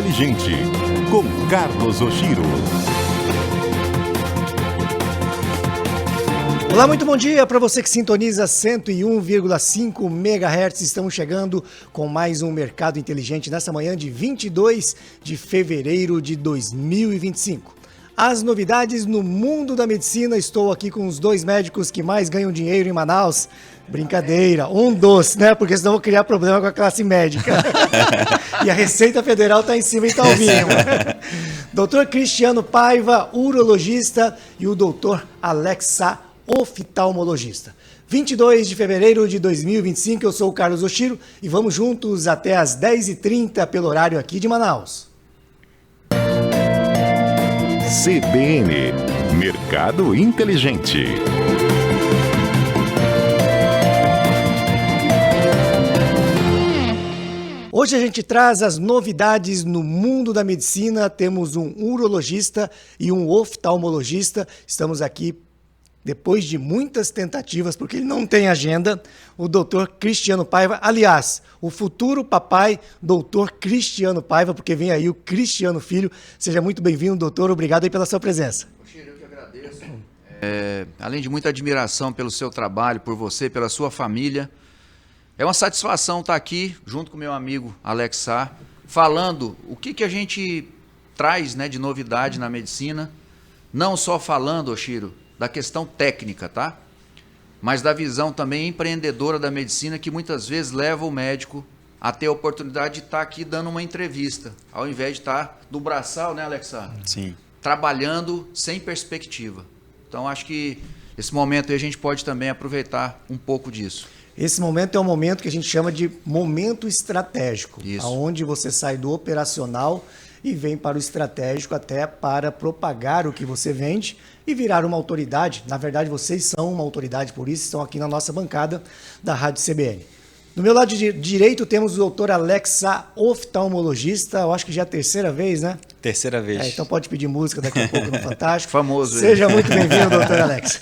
Inteligente, com Carlos Oshiro. Olá, muito bom dia para você que sintoniza 101,5 MHz. Estamos chegando com mais um Mercado Inteligente nessa manhã de 22 de fevereiro de 2025. As novidades no mundo da medicina. Estou aqui com os dois médicos que mais ganham dinheiro em Manaus. Brincadeira, um dos, né? Porque senão eu vou criar problema com a classe médica. E a Receita Federal está em cima e está ouvindo. Doutor Cristiano Paiva, urologista, e o doutor Alex Sá, oftalmologista. 22 de fevereiro de 2025, eu sou o Carlos Oshiro e vamos juntos até às 10h30 pelo horário aqui de Manaus. CBN, Mercado Inteligente. Hoje a gente traz as novidades no mundo da medicina. Temos um urologista e um oftalmologista. Estamos aqui depois de muitas tentativas, porque ele não tem agenda, o doutor Cristiano Paiva. Aliás, o futuro papai, doutor Cristiano Paiva, porque vem aí o Cristiano Filho. Seja muito bem-vindo, doutor. Obrigado aí pela sua presença. Oshiro, eu que agradeço. Além de muita admiração pelo seu trabalho, por você, pela sua família, é uma satisfação estar aqui, junto com meu amigo Alex Sá, falando o que a gente traz, né, de novidade na medicina, não só falando, Oshiro, da questão técnica, tá? Mas da visão também empreendedora da medicina, que muitas vezes leva o médico a ter a oportunidade de estar aqui dando uma entrevista, ao invés de estar no braçal, né, Alexa? Sim. Trabalhando sem perspectiva. Então, acho que esse momento aí a gente pode também aproveitar um pouco disso. Esse momento é um momento que a gente chama de momento estratégico, onde você sai do operacional e vem para o estratégico, até para propagar o que você vende e virar uma autoridade. Na verdade, vocês são uma autoridade, por isso estão aqui na nossa bancada da Rádio CBN. Do meu lado direito temos o doutor Alex Sá, oftalmologista. Eu acho que já é a terceira vez, né? Terceira vez. Então pode pedir música daqui a pouco no Fantástico. Famoso. Seja muito bem-vindo, doutor Alex.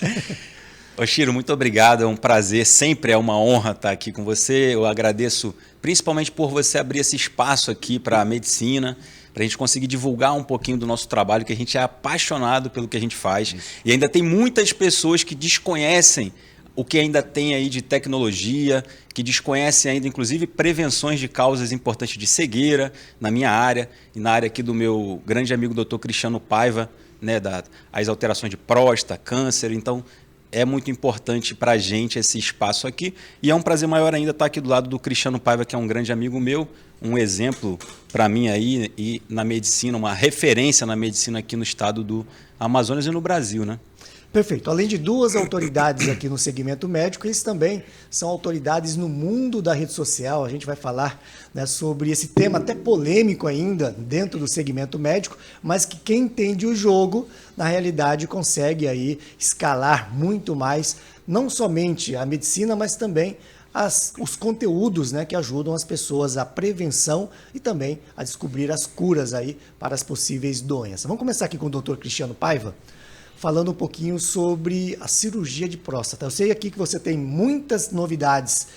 Oshiro, muito obrigado, é um prazer, sempre é uma honra estar aqui com você. Eu agradeço principalmente por você abrir esse espaço aqui para a medicina, para a gente conseguir divulgar um pouquinho do nosso trabalho, que a gente é apaixonado pelo que a gente faz. E ainda tem muitas pessoas que desconhecem o que ainda tem aí de tecnologia, que desconhecem ainda, inclusive, prevenções de causas importantes de cegueira na minha área e na área aqui do meu grande amigo Dr. Cristiano Paiva, né, as alterações de próstata, câncer. Então, é muito importante para a gente esse espaço aqui. E é um prazer maior ainda estar aqui do lado do Cristiano Paiva, que é um grande amigo meu, um exemplo para mim aí e na medicina, uma referência na medicina aqui no estado do Amazonas e no Brasil, né? Perfeito. Além de duas autoridades aqui no segmento médico, eles também são autoridades no mundo da rede social. A gente vai falar, né, sobre esse tema até polêmico ainda dentro do segmento médico, mas que quem entende o jogo, na realidade, consegue aí escalar muito mais, não somente a medicina, mas também os conteúdos, né, que ajudam as pessoas à prevenção e também a descobrir as curas aí para as possíveis doenças. Vamos começar aqui com o doutor Cristiano Paiva, falando um pouquinho sobre a cirurgia de próstata. Eu sei aqui que você tem muitas novidades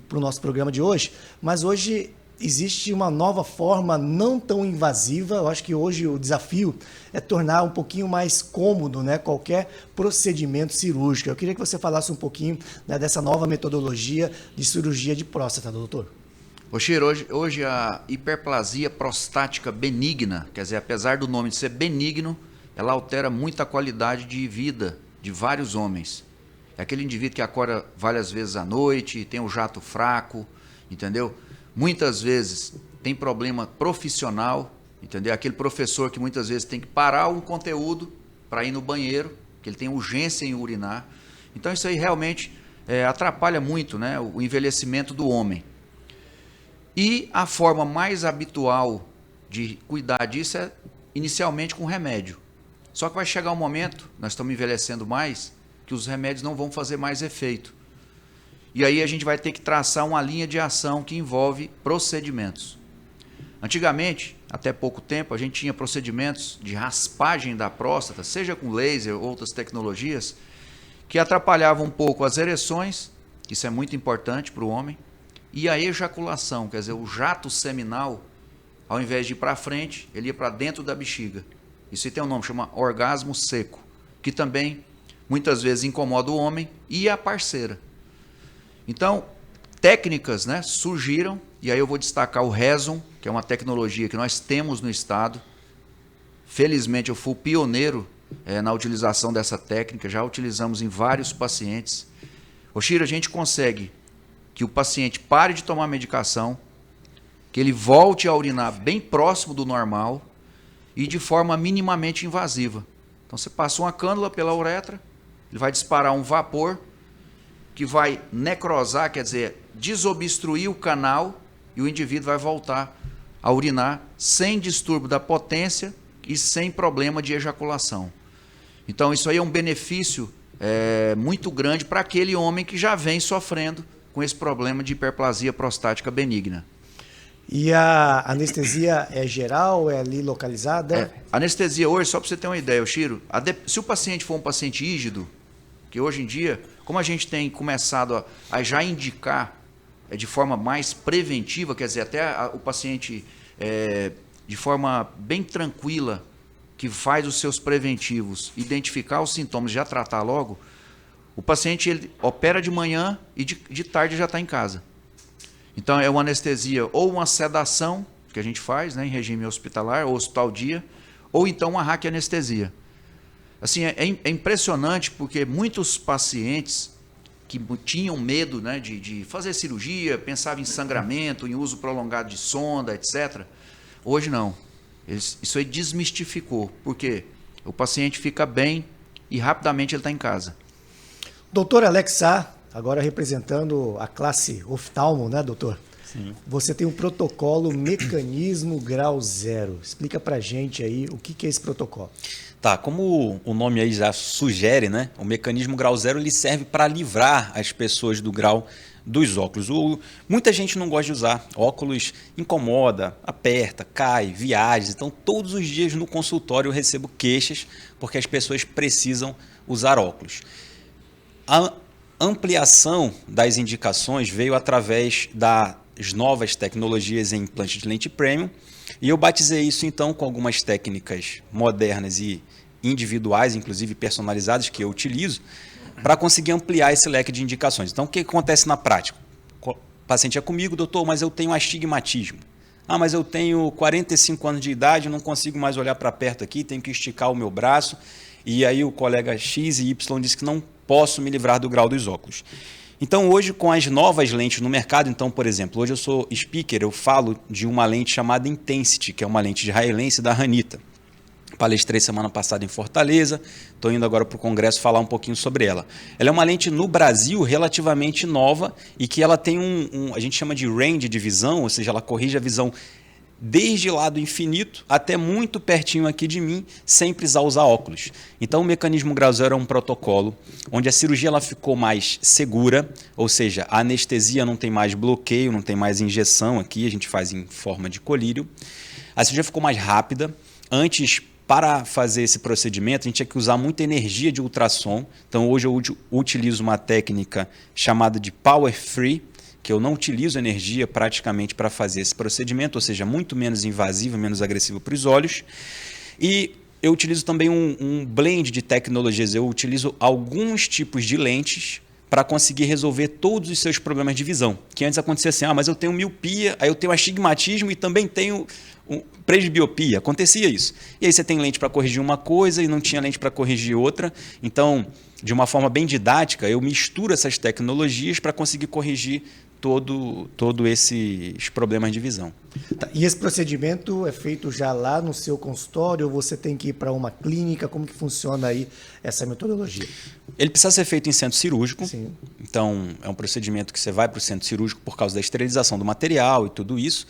para o nosso programa de hoje, mas hoje existe uma nova forma não tão invasiva. Eu acho que hoje o desafio é tornar um pouquinho mais cômodo, né, qualquer procedimento cirúrgico. Eu queria que você falasse um pouquinho, né, dessa nova metodologia de cirurgia de próstata, doutor. Oshiro, hoje a hiperplasia prostática benigna, quer dizer, apesar do nome de ser benigno, ela altera muito a qualidade de vida de vários homens. É aquele indivíduo que acorda várias vezes à noite, tem um jato fraco, entendeu? Muitas vezes tem problema profissional, entendeu? Aquele professor que muitas vezes tem que parar um conteúdo para ir no banheiro, que ele tem urgência em urinar. Então isso aí realmente atrapalha muito, né, o envelhecimento do homem. E a forma mais habitual de cuidar disso é inicialmente com remédio. Só que vai chegar um momento, nós estamos envelhecendo mais, que os remédios não vão fazer mais efeito. E aí a gente vai ter que traçar uma linha de ação que envolve procedimentos. Antigamente, até pouco tempo, a gente tinha procedimentos de raspagem da próstata, seja com laser ou outras tecnologias, que atrapalhavam um pouco as ereções, isso é muito importante para o homem, e a ejaculação, quer dizer, o jato seminal ao invés de ir para frente, ele ia para dentro da bexiga. Isso aí tem um nome, chama orgasmo seco, que também muitas vezes incomoda o homem e a parceira. Então, técnicas, né, surgiram, e aí eu vou destacar o Rezum, que é uma tecnologia que nós temos no estado. Felizmente eu fui pioneiro na utilização dessa técnica, já utilizamos em vários pacientes. Oshiro, a gente consegue que o paciente pare de tomar medicação, que ele volte a urinar bem próximo do normal e de forma minimamente invasiva. Então você passa uma cânula pela uretra, ele vai disparar um vapor que vai necrosar, quer dizer, desobstruir o canal, e o indivíduo vai voltar a urinar sem distúrbio da potência e sem problema de ejaculação. Então isso aí é um benefício muito grande para aquele homem que já vem sofrendo com esse problema de hiperplasia prostática benigna. E a anestesia é geral, é ali localizada? Anestesia hoje, só para você ter uma ideia, Chiro, se o paciente for um paciente rígido, que hoje em dia, como a gente tem começado a já indicar de forma mais preventiva, quer dizer, até o paciente de forma bem tranquila, que faz os seus preventivos, identificar os sintomas, já tratar logo, o paciente ele opera de manhã e de tarde já está em casa. Então é uma anestesia ou uma sedação, que a gente faz, né, em regime hospitalar ou hospital dia, ou então uma raquianestesia. Assim, é impressionante porque muitos pacientes que tinham medo, né, de fazer cirurgia, pensavam em sangramento, em uso prolongado de sonda, etc. Hoje não. Isso aí desmistificou, porque o paciente fica bem e rapidamente ele está em casa. Doutor Alex Sá, agora representando a classe oftalmo, né, doutor? Sim. Você tem um protocolo Mecanismo Grau Zero. Explica pra gente aí o que é esse protocolo. Tá, como o nome aí já sugere, né? O mecanismo grau zero ele serve para livrar as pessoas do grau dos óculos. Muita gente não gosta de usar. Óculos incomoda, aperta, cai, viagens. Então, todos os dias no consultório eu recebo queixas porque as pessoas precisam usar óculos. A ampliação das indicações veio através das novas tecnologias em implante de lente premium. E eu batizei isso, então, com algumas técnicas modernas e individuais, inclusive personalizadas, que eu utilizo, para conseguir ampliar esse leque de indicações. Então, o que acontece na prática? O paciente é comigo, doutor, mas eu tenho astigmatismo. Ah, mas eu tenho 45 anos de idade, não consigo mais olhar para perto aqui, tenho que esticar o meu braço. E aí o colega X e Y disse que não posso me livrar do grau dos óculos. Então, hoje, com as novas lentes no mercado, então, por exemplo, hoje eu sou speaker, eu falo de uma lente chamada Intensity, que é uma lente de raio lens da Ranita. Palestrei semana passada em Fortaleza, estou indo agora para o congresso falar um pouquinho sobre ela. Ela é uma lente no Brasil relativamente nova e que ela tem a gente chama de range de visão, ou seja, ela corrige a visão desde lá do infinito até muito pertinho aqui de mim, sem precisar usar óculos. Então o mecanismo grau zero é um protocolo onde a cirurgia ela ficou mais segura, ou seja, a anestesia não tem mais bloqueio, não tem mais injeção aqui, a gente faz em forma de colírio. A cirurgia ficou mais rápida. Antes, para fazer esse procedimento, a gente tinha que usar muita energia de ultrassom. Então hoje eu utilizo uma técnica chamada de Power Free, que eu não utilizo energia praticamente para fazer esse procedimento, ou seja, muito menos invasivo, menos agressivo para os olhos. E eu utilizo também um blend de tecnologias, eu utilizo alguns tipos de lentes para conseguir resolver todos os seus problemas de visão. Que antes acontecia assim, mas eu tenho miopia, aí eu tenho astigmatismo e também tenho presbiopia. Acontecia isso. E aí você tem lente para corrigir uma coisa e não tinha lente para corrigir outra. Então, de uma forma bem didática, eu misturo essas tecnologias para conseguir corrigir todo esses problemas de visão. Tá, e esse procedimento é feito já lá no seu consultório ou você tem que ir para uma clínica? Como que funciona aí essa metodologia? Ele precisa ser feito em centro cirúrgico. Sim. Então, é um procedimento que você vai para o centro cirúrgico por causa da esterilização do material e tudo isso,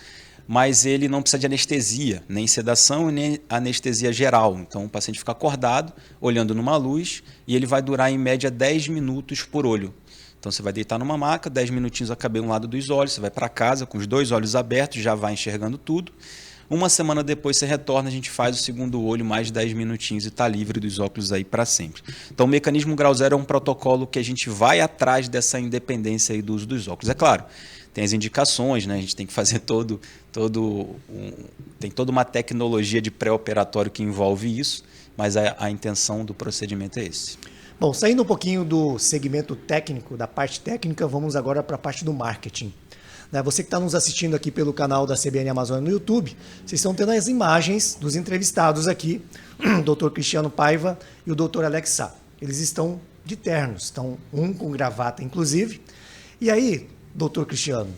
mas ele não precisa de anestesia, nem sedação, nem anestesia geral. Então, o paciente fica acordado, olhando numa luz, e ele vai durar, em média, 10 minutos por olho. Então, você vai deitar numa maca, 10 minutinhos a caber um lado dos olhos, você vai para casa com os 2 olhos abertos, já vai enxergando tudo. Uma semana depois você retorna, a gente faz o segundo olho, mais 10 minutinhos e está livre dos óculos aí para sempre. Então o mecanismo grau zero é um protocolo que a gente vai atrás dessa independência aí do uso dos óculos. É claro, tem as indicações, né? A gente tem que fazer tem toda uma tecnologia de pré-operatório que envolve isso, mas a intenção do procedimento é esse. Bom, saindo um pouquinho do segmento técnico, da parte técnica, vamos agora para a parte do marketing. Você que está nos assistindo aqui pelo canal da CBN Amazônia no YouTube, vocês estão tendo as imagens dos entrevistados aqui, o Dr. Cristiano Paiva e o Dr. Alex Sá. Eles estão de ternos, estão um com gravata, inclusive. E aí, Dr. Cristiano,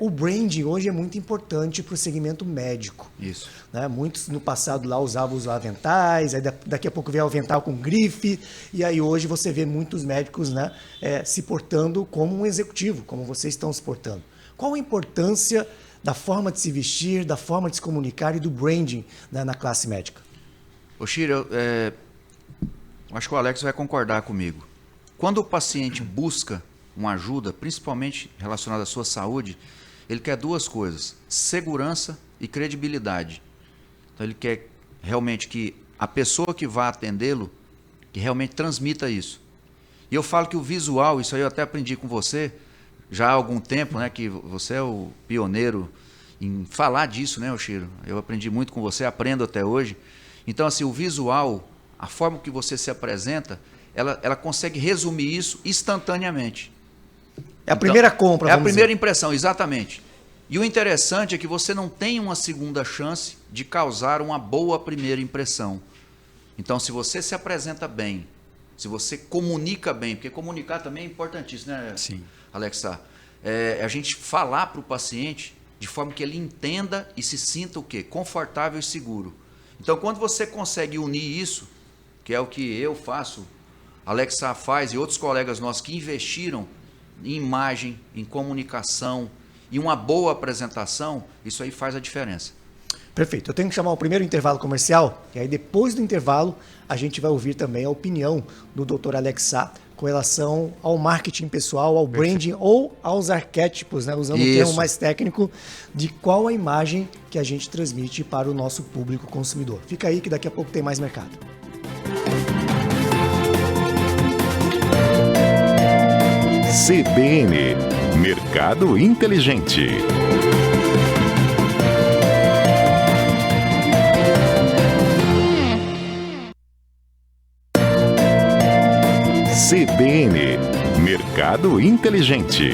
o branding hoje é muito importante para o segmento médico. Isso. Muitos no passado lá usavam os aventais, aí daqui a pouco veio o avental com grife, e aí hoje você vê muitos médicos se portando como um executivo, como vocês estão se portando. Qual a importância da forma de se vestir, da forma de se comunicar e do branding na classe médica? Ô Chiro, acho que o Alex vai concordar comigo. Quando o paciente busca uma ajuda, principalmente relacionada à sua saúde, ele quer duas coisas: segurança e credibilidade. Então ele quer realmente que a pessoa que vai atendê-lo, que realmente transmita isso. E eu falo que o visual, isso aí eu até aprendi com você, já há algum tempo, que você é o pioneiro em falar disso, né, Chiro? Eu aprendi muito com você, aprendo até hoje. Então, assim, o visual, a forma que você se apresenta, ela consegue resumir isso instantaneamente. É a primeira compra, é a primeira impressão, exatamente. E o interessante é que você não tem uma segunda chance de causar uma boa primeira impressão. Então, se você se apresenta bem, se você comunica bem, porque comunicar também é importantíssimo, né, Sim. Alexa? A gente falar para o paciente de forma que ele entenda e se sinta o quê? Confortável e seguro. Então, quando você consegue unir isso, que é o que eu faço, Alexa faz e outros colegas nossos que investiram em imagem, em comunicação e uma boa apresentação, isso aí faz a diferença. Perfeito. Eu tenho que chamar o primeiro intervalo comercial, e aí depois do intervalo a gente vai ouvir também a opinião do Dr. Alex Sá com relação ao marketing pessoal, ao branding ou aos arquétipos, usando um termo mais técnico, de qual a imagem que a gente transmite para o nosso público consumidor. Fica aí que daqui a pouco tem mais mercado. CBN, Mercado Inteligente. CBN, Mercado Inteligente.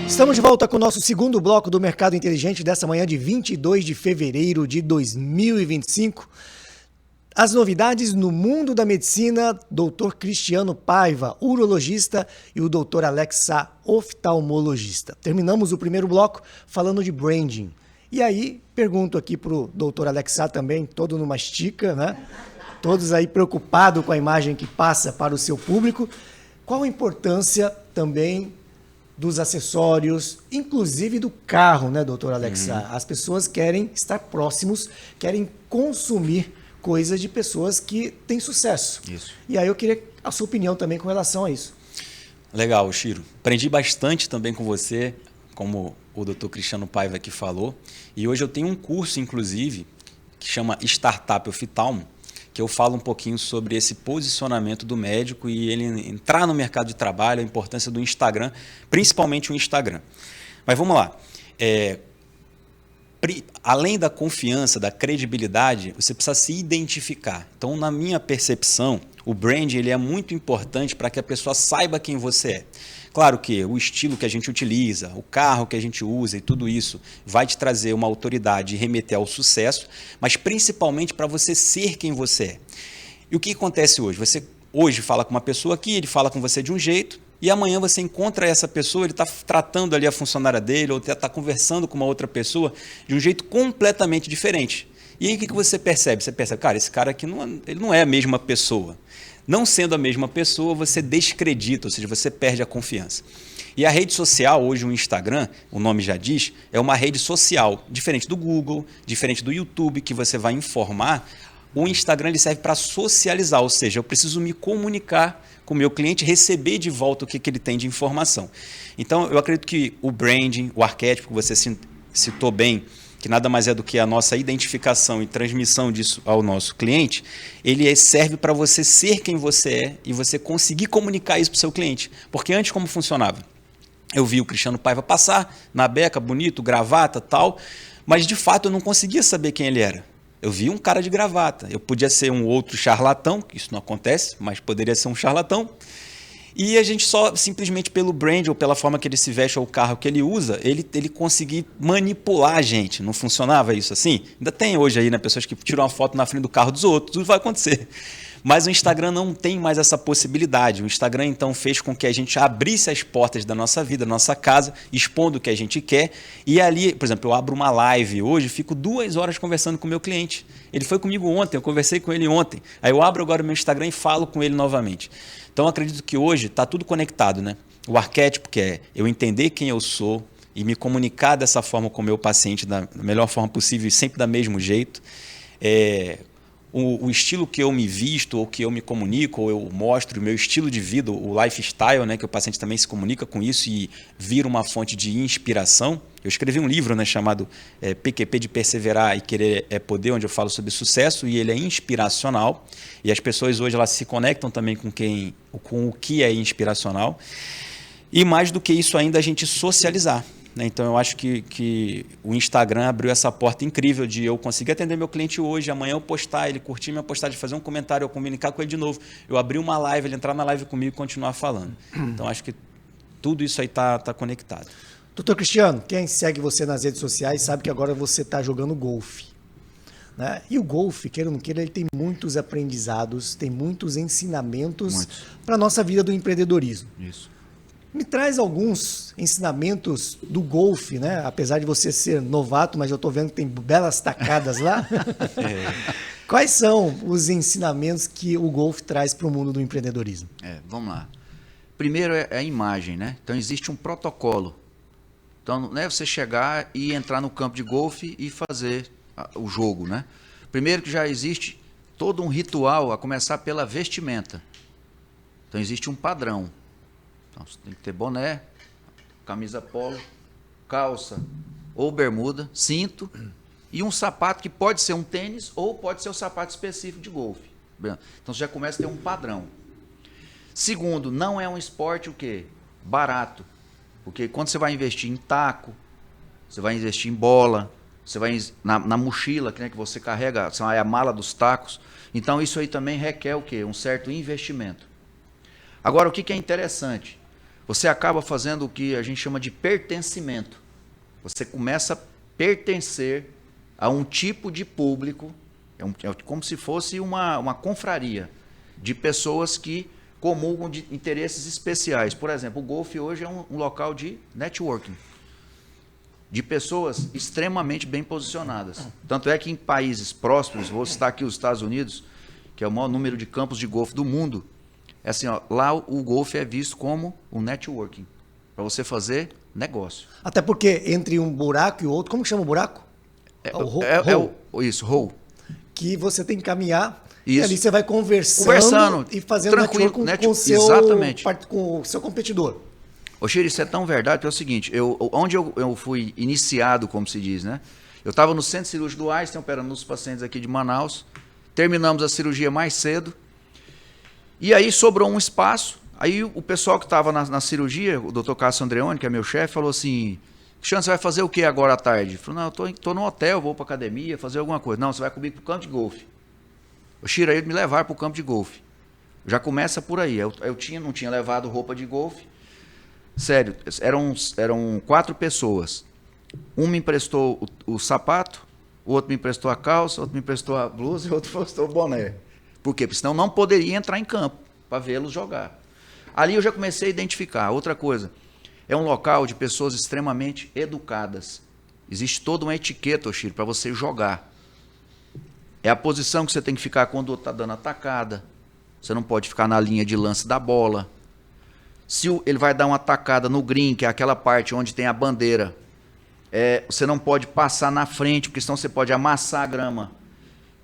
Estamos de volta com o nosso segundo bloco do Mercado Inteligente dessa manhã de 22 de fevereiro de 2025. As novidades no mundo da medicina, Dr. Cristiano Paiva, urologista, e o Dr. Alex Sá, oftalmologista. Terminamos o primeiro bloco falando de branding. E aí, pergunto aqui para o Dr. Alex Sá também, todo numa estica, Todos aí preocupados com a imagem que passa para o seu público. Qual a importância também dos acessórios, inclusive do carro, Dr. Alex Sá? As pessoas querem estar próximos, querem consumir coisas de pessoas que têm sucesso. Isso. E aí eu queria a sua opinião também com relação a isso. Legal, Chiro. Aprendi bastante também com você, como o Dr. Cristiano Paiva aqui falou. E hoje eu tenho um curso, inclusive, que chama Startup Oftalmo, que eu falo um pouquinho sobre esse posicionamento do médico e ele entrar no mercado de trabalho, a importância do Instagram, principalmente o Instagram. Mas vamos lá. Além da confiança, da credibilidade, você precisa se identificar. Então, na minha percepção, o brand ele é muito importante para que a pessoa saiba quem você é. Claro que o estilo que a gente utiliza, o carro que a gente usa e tudo isso vai te trazer uma autoridade e remeter ao sucesso, mas principalmente para você ser quem você é. E o que acontece hoje? Você hoje fala com uma pessoa aqui, ele fala com você de um jeito, e amanhã você encontra essa pessoa, ele está tratando ali a funcionária dele, ou está conversando com uma outra pessoa de um jeito completamente diferente. E aí o que você percebe? Você percebe, cara, esse cara aqui ele não é a mesma pessoa. Não sendo a mesma pessoa, você descredita, ou seja, você perde a confiança. E a rede social, hoje o Instagram, o nome já diz, é uma rede social, diferente do Google, diferente do YouTube, que você vai informar O Instagram ele serve para socializar, ou seja, eu preciso me comunicar com o meu cliente, receber de volta o que ele tem de informação. Então, eu acredito que o branding, o arquétipo que você citou bem, que nada mais é do que a nossa identificação e transmissão disso ao nosso cliente, ele serve para você ser quem você é e você conseguir comunicar isso para o seu cliente. Porque antes como funcionava? Eu vi o Cristiano Paiva passar na beca, bonito, gravata, tal, mas de fato eu não conseguia saber quem ele era. Eu vi um cara de gravata. Eu podia ser um outro charlatão, que isso não acontece, mas poderia ser um charlatão. E a gente só, simplesmente pelo brand ou pela forma que ele se veste ou o carro que ele usa, ele conseguir manipular a gente. Não funcionava isso assim? Ainda tem hoje aí, né, pessoas que tiram uma foto na frente do carro dos outros, tudo vai acontecer. Mas o Instagram não tem mais essa possibilidade. O Instagram, então, fez com que a gente abrisse as portas da nossa vida, da nossa casa, expondo o que a gente quer. E ali, por exemplo, eu abro uma live hoje, fico 2 horas conversando com o meu cliente. Ele foi comigo ontem, eu conversei com ele ontem. Aí eu abro agora o meu Instagram e falo com ele novamente. Então, eu acredito que hoje está tudo conectado, né? O arquétipo, que é eu entender quem eu sou e me comunicar dessa forma com o meu paciente da melhor forma possível e sempre do mesmo jeito. O estilo que eu me visto, ou que eu me comunico, ou eu mostro, o meu estilo de vida, o lifestyle, né, que o paciente também se comunica com isso e vira uma fonte de inspiração. Eu escrevi um livro, né, chamado PQP de Perseverar e Querer é Poder, onde eu falo sobre sucesso, e ele é inspiracional. E as pessoas hoje elas se conectam também com o que é inspiracional. E mais do que isso ainda, a gente socializar. Então, eu acho que o Instagram abriu essa porta incrível de eu conseguir atender meu cliente hoje, amanhã eu postar, ele curtir minha postagem, fazer um comentário, eu comunicar com ele de novo. Eu abrir uma live, ele entrar na live comigo e continuar falando. Então, acho que tudo isso aí está conectado. Doutor Cristiano, quem segue você nas redes sociais sabe que agora você está jogando golfe. Né? E o golfe, queira ou não queira, ele tem muitos aprendizados, tem muitos ensinamentos para a nossa vida do empreendedorismo. Isso. Me traz alguns ensinamentos do golfe, né? Apesar de você ser novato, mas eu estou vendo que tem belas tacadas lá. Quais são os ensinamentos que o golfe traz para o mundo do empreendedorismo? Vamos lá. Primeiro é a imagem, né? Então existe um protocolo. Então não é você chegar e entrar no campo de golfe e fazer o jogo, né? Primeiro que já existe todo um ritual, a começar pela vestimenta. Então existe um padrão. Então, você tem que ter boné, camisa polo, calça ou bermuda, cinto e um sapato que pode ser um tênis ou pode ser um sapato específico de golfe. Então você já começa a ter um padrão. Segundo, não é um esporte o quê? Barato. Porque quando você vai investir em taco, você vai investir em bola, você vai na mochila que você carrega, é a mala dos tacos. Então isso aí também requer o quê? Um certo investimento. Agora, o que é interessante? Você acaba fazendo o que a gente chama de pertencimento. Você começa a pertencer a um tipo de público, é como se fosse uma confraria de pessoas que comungam de interesses especiais. Por exemplo, o golfe hoje é um local de networking, de pessoas extremamente bem posicionadas. Tanto é que em países próximos, vou citar aqui os Estados Unidos, que é o maior número de campos de golfe do mundo, assim, lá o golfe é visto como um networking, para você fazer negócio. Até porque entre um buraco e o outro, como que chama o buraco? Isso, hole. Que você tem que caminhar isso. E ali você vai conversando e fazendo tranquilo, network com o seu competidor. Ô, Chiri, isso é tão verdade que é o seguinte, onde eu fui iniciado, como se diz, né? Eu estava no Centro Cirúrgico do Einstein, operando nos pacientes aqui de Manaus, terminamos a cirurgia mais cedo, e aí sobrou um espaço, aí o pessoal que estava na cirurgia, o Dr. Cássio Andreoni, que é meu chefe, falou assim, Cristiano, você vai fazer o que agora à tarde? Eu falei, não, eu estou no hotel, vou para academia, fazer alguma coisa. Não, você vai comigo para o campo de golfe. O Chira ia me levar para o campo de golfe. Já começa por aí. Eu não tinha levado roupa de golfe. Sério, eram 4 pessoas. Um me emprestou o sapato, o outro me emprestou a calça, o outro me emprestou a blusa e o outro me emprestou o boné. Por quê? Porque senão não poderia entrar em campo para vê-los jogar. Ali eu já comecei a identificar. Outra coisa, é um local de pessoas extremamente educadas. Existe toda uma etiqueta, Oshiro, para você jogar. É a posição que você tem que ficar quando está dando atacada. Você não pode ficar na linha de lance da bola. Se ele vai dar uma atacada no green, que é aquela parte onde tem a bandeira, você não pode passar na frente, porque senão você pode amassar a grama.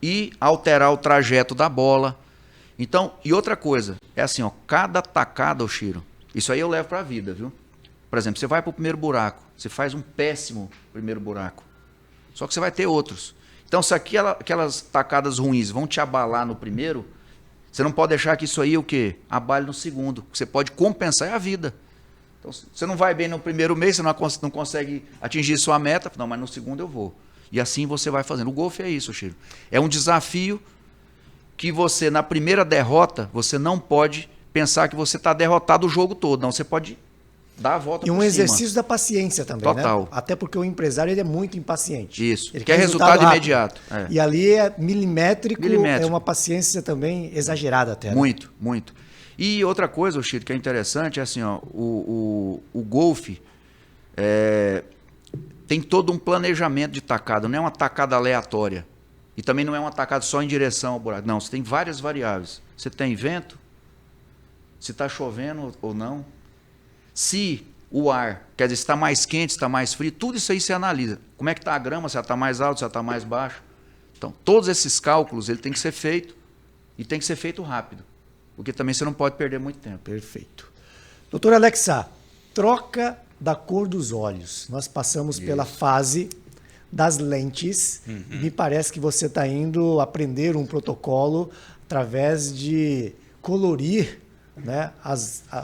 e alterar o trajeto da bola. Então, e outra coisa, é assim, ó, cada tacada, Oshiro, isso aí eu levo para a vida, viu? Por exemplo, você vai para o primeiro buraco, você faz um péssimo primeiro buraco, só que você vai ter outros. Então, se aquelas tacadas ruins vão te abalar no primeiro, você não pode deixar que isso aí o quê? Abale no segundo. O que você pode compensar é a vida. Então, você não vai bem no primeiro mês, você não consegue atingir sua meta, não, mas no segundo eu vou. E assim você vai fazendo. O golfe é isso, Oshiro. É um desafio que você, na primeira derrota, você não pode pensar que você está derrotado o jogo todo. Não, você pode dar a volta por cima. E um exercício da paciência também, Total. né? Até porque o empresário ele é muito impaciente. Isso. Ele quer resultado rápido. imediato. É. E ali é milimétrico, Milimétrico. é uma paciência também exagerada até. Né? Muito, muito. E outra coisa, Oshiro, que é interessante, é assim, ó, o golfe tem todo um planejamento de tacada, não é uma tacada aleatória. E também não é uma tacada só em direção ao buraco. Não, você tem várias variáveis. Você tem vento, se está chovendo ou não, se o ar, quer dizer, se está mais quente, se está mais frio, tudo isso aí você analisa. Como é que está a grama, se ela está mais alta, se ela está mais baixa. Então, todos esses cálculos ele tem que ser feito e tem que ser feito rápido. Porque também você não pode perder muito tempo. Perfeito. Doutor Alexa, troca da cor dos olhos. Nós passamos pela fase das lentes. Me parece que você está indo aprender um protocolo através de colorir, né,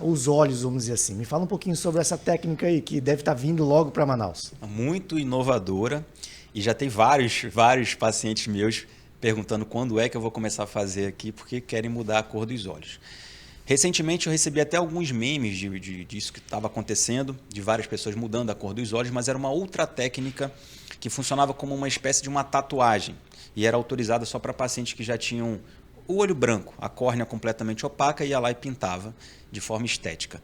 os olhos, vamos dizer assim. Me fala um pouquinho sobre essa técnica aí, que deve estar vindo logo para Manaus. Muito inovadora e já tem vários pacientes meus perguntando quando é que eu vou começar a fazer aqui, porque querem mudar a cor dos olhos. Recentemente eu recebi até alguns memes disso que estava acontecendo, de várias pessoas mudando a cor dos olhos, mas era uma outra técnica que funcionava como uma espécie de uma tatuagem e era autorizada só para pacientes que já tinham o olho branco, a córnea completamente opaca, ia lá e pintava de forma estética.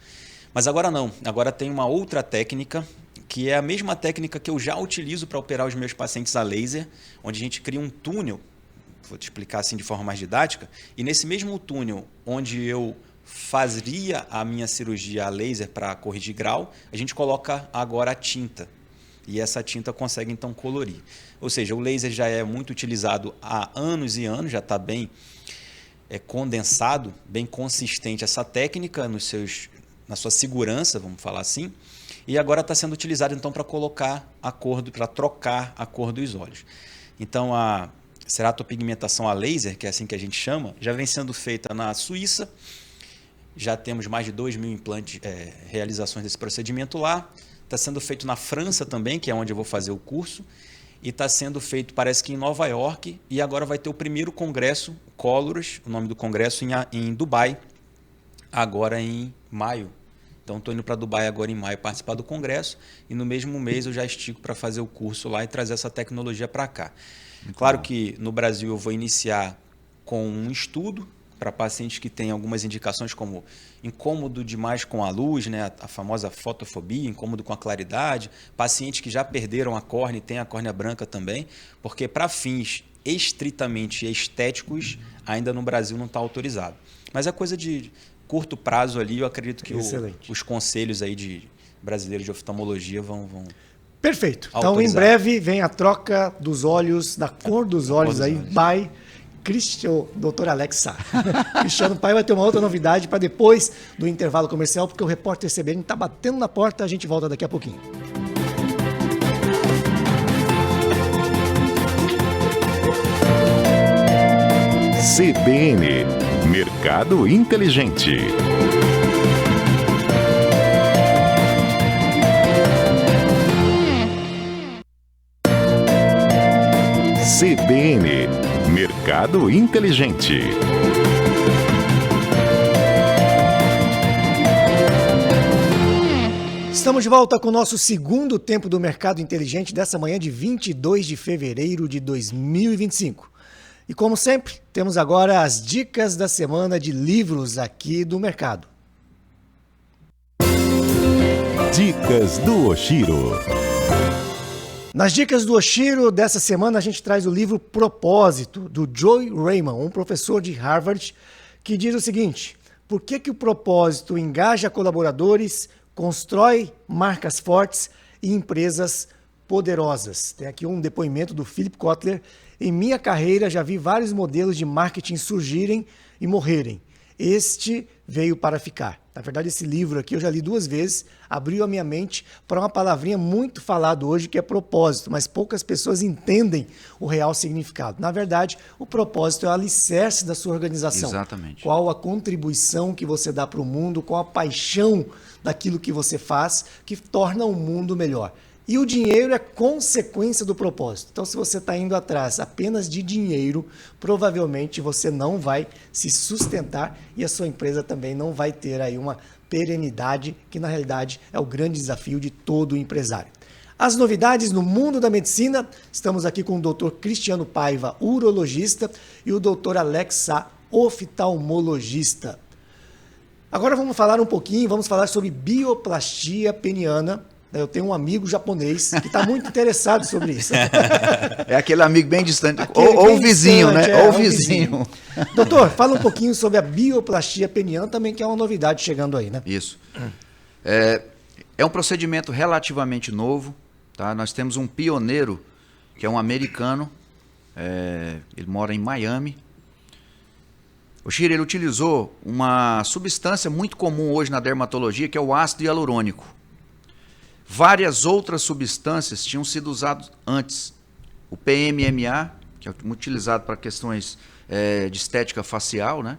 Mas agora não, agora tem uma outra técnica, que é a mesma técnica que eu já utilizo para operar os meus pacientes a laser, onde a gente cria um túnel, vou te explicar assim de forma mais didática, e nesse mesmo túnel onde eu fazia a minha cirurgia a laser para corrigir grau, a gente coloca agora a tinta. E essa tinta consegue então colorir. Ou seja, o laser já é muito utilizado há anos e anos, já está bem condensado, bem consistente essa técnica na sua segurança, vamos falar assim, e agora está sendo utilizado então para colocar a cor, para trocar a cor dos olhos. Então a ceratopigmentação a laser, que é assim que a gente chama, já vem sendo feita na Suíça, já temos mais de 2.000 implantes, realizações desse procedimento lá, está sendo feito na França também, que é onde eu vou fazer o curso, e está sendo feito, parece que em Nova York, e agora vai ter o primeiro congresso, Colors, o nome do congresso, em Dubai, agora em maio. Então, estou indo para Dubai agora em maio participar do congresso, e no mesmo mês eu já estico para fazer o curso lá e trazer essa tecnologia para cá. Claro que no Brasil eu vou iniciar com um estudo para pacientes que têm algumas indicações como incômodo demais com a luz, né? A famosa fotofobia, incômodo com a claridade, pacientes que já perderam a córnea e têm a córnea branca também, porque para fins estritamente estéticos, ainda no Brasil não está autorizado. Mas é coisa de curto prazo ali, eu acredito que os conselhos aí de brasileiros de oftalmologia vão Perfeito. autorizar. Então, em breve, vem a troca dos olhos, da cor dos olhos aí, by Dr. Alexa. Cristiano Pai vai ter uma outra novidade para depois do intervalo comercial, porque o repórter CBN está batendo na porta, a gente volta daqui a pouquinho. CBN, Mercado Inteligente. CBN, Mercado Inteligente. Estamos de volta com o nosso segundo tempo do Mercado Inteligente dessa manhã de 22 de fevereiro de 2025. E como sempre, temos agora as dicas da semana de livros aqui do mercado. Dicas do Oshiro. Nas dicas do Oshiro dessa semana a gente traz o livro Propósito, do Joe Raymond, um professor de Harvard, que diz o seguinte: por que o propósito engaja colaboradores, constrói marcas fortes e empresas poderosas? Tem aqui um depoimento do Philip Kotler, Em minha carreira já vi vários modelos de marketing surgirem e morrerem. Este veio para ficar. Na verdade, esse livro aqui eu já li 2 vezes, abriu a minha mente para uma palavrinha muito falada hoje, que é propósito, mas poucas pessoas entendem o real significado. Na verdade, o propósito é o alicerce da sua organização. Exatamente. Qual a contribuição que você dá para o mundo, qual a paixão daquilo que você faz, que torna o mundo melhor. E o dinheiro é consequência do propósito. Então, se você está indo atrás apenas de dinheiro, provavelmente você não vai se sustentar e a sua empresa também não vai ter aí uma perenidade, que na realidade é o grande desafio de todo empresário. As novidades no mundo da medicina, estamos aqui com o Dr. Cristiano Paiva, urologista, e o Dr. Alex Sá, oftalmologista. Agora vamos falar sobre bioplastia peniana. Eu tenho um amigo japonês que está muito interessado sobre isso. É aquele amigo bem distante, ou o vizinho, distante, né? Ou o vizinho. Doutor, fala um pouquinho sobre a bioplastia peniana também, que é uma novidade chegando aí, né? Isso. É um procedimento relativamente novo, tá? Nós temos um pioneiro, que é um americano, ele mora em Miami. O Chiro, ele utilizou uma substância muito comum hoje na dermatologia, que é o ácido hialurônico. Várias outras substâncias tinham sido usadas antes. O PMMA, que é muito utilizado para questões de estética facial, né?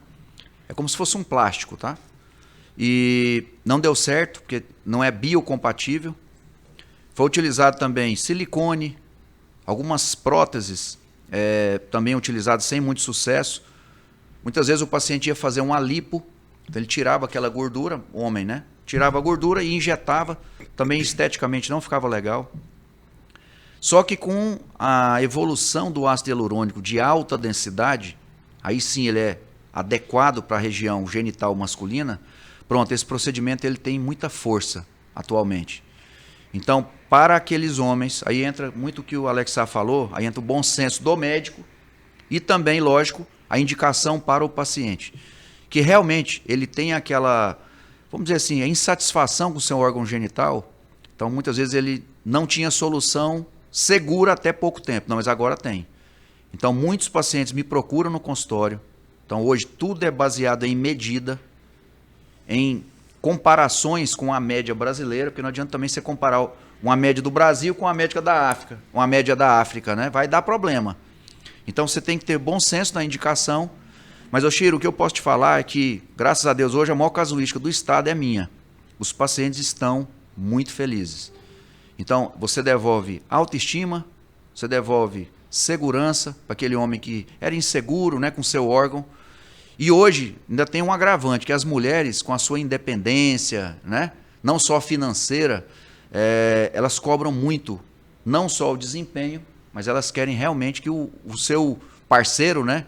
É como se fosse um plástico, tá? E não deu certo, porque não é biocompatível. Foi utilizado também silicone, algumas próteses também utilizadas sem muito sucesso. Muitas vezes o paciente ia fazer uma lipo, então ele tirava aquela gordura, homem, né? Tirava a gordura e injetava, também esteticamente não ficava legal. Só que com a evolução do ácido hialurônico de alta densidade, aí sim ele é adequado para a região genital masculina, pronto, esse procedimento ele tem muita força atualmente. Então, para aqueles homens, aí entra muito o que o Alex Sá falou, aí entra o bom senso do médico e também, lógico, a indicação para o paciente, que realmente ele tem aquela, vamos dizer assim, a insatisfação com o seu órgão genital. Então, muitas vezes ele não tinha solução segura até pouco tempo, não, mas agora tem. Então, muitos pacientes me procuram no consultório. Então, hoje tudo é baseado em medida, em comparações com a média brasileira, porque não adianta também você comparar uma média do Brasil com a média da África, uma média da África, né? Vai dar problema. Então, você tem que ter bom senso na indicação. Mas, Chiro, o que eu posso te falar é que, graças a Deus, hoje a maior casuística do estado é minha. Os pacientes estão muito felizes. Então, você devolve autoestima, você devolve segurança para aquele homem que era inseguro, né, com seu órgão. E hoje ainda tem um agravante, que as mulheres, com a sua independência, né, não só financeira, elas cobram muito, não só o desempenho, mas elas querem realmente que o seu parceiro, né,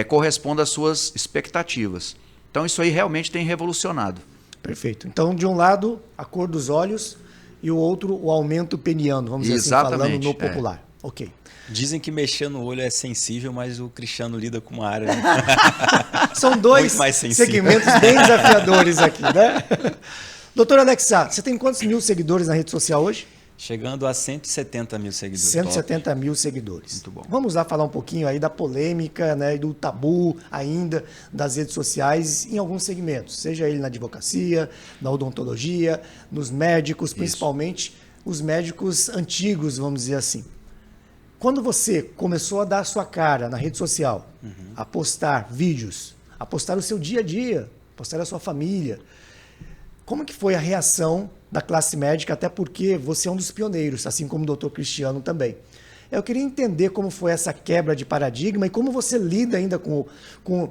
corresponda às suas expectativas. Então isso aí realmente tem revolucionado. Perfeito. Então, de um lado, a cor dos olhos e o outro, o aumento peniano, vamos dizer assim, falando no popular. Ok. Dizem que mexer no olho é sensível, mas o Cristiano lida com uma área... Né? São dois segmentos bem desafiadores aqui, né? Doutor Alex Sá, você tem quantos mil seguidores na rede social hoje? Chegando a 170 mil seguidores. 170 mil seguidores. Muito bom. Vamos lá falar um pouquinho aí da polêmica, né, e do tabu ainda das redes sociais em alguns segmentos, seja ele na advocacia, na odontologia, nos médicos, principalmente os médicos antigos, vamos dizer assim. Quando você começou a dar a sua cara na rede social, a postar vídeos, a postar o seu dia a dia, postar a sua família, como que foi a reação da classe médica, até porque você é um dos pioneiros, assim como o Dr. Cristiano também. Eu queria entender como foi essa quebra de paradigma e como você lida ainda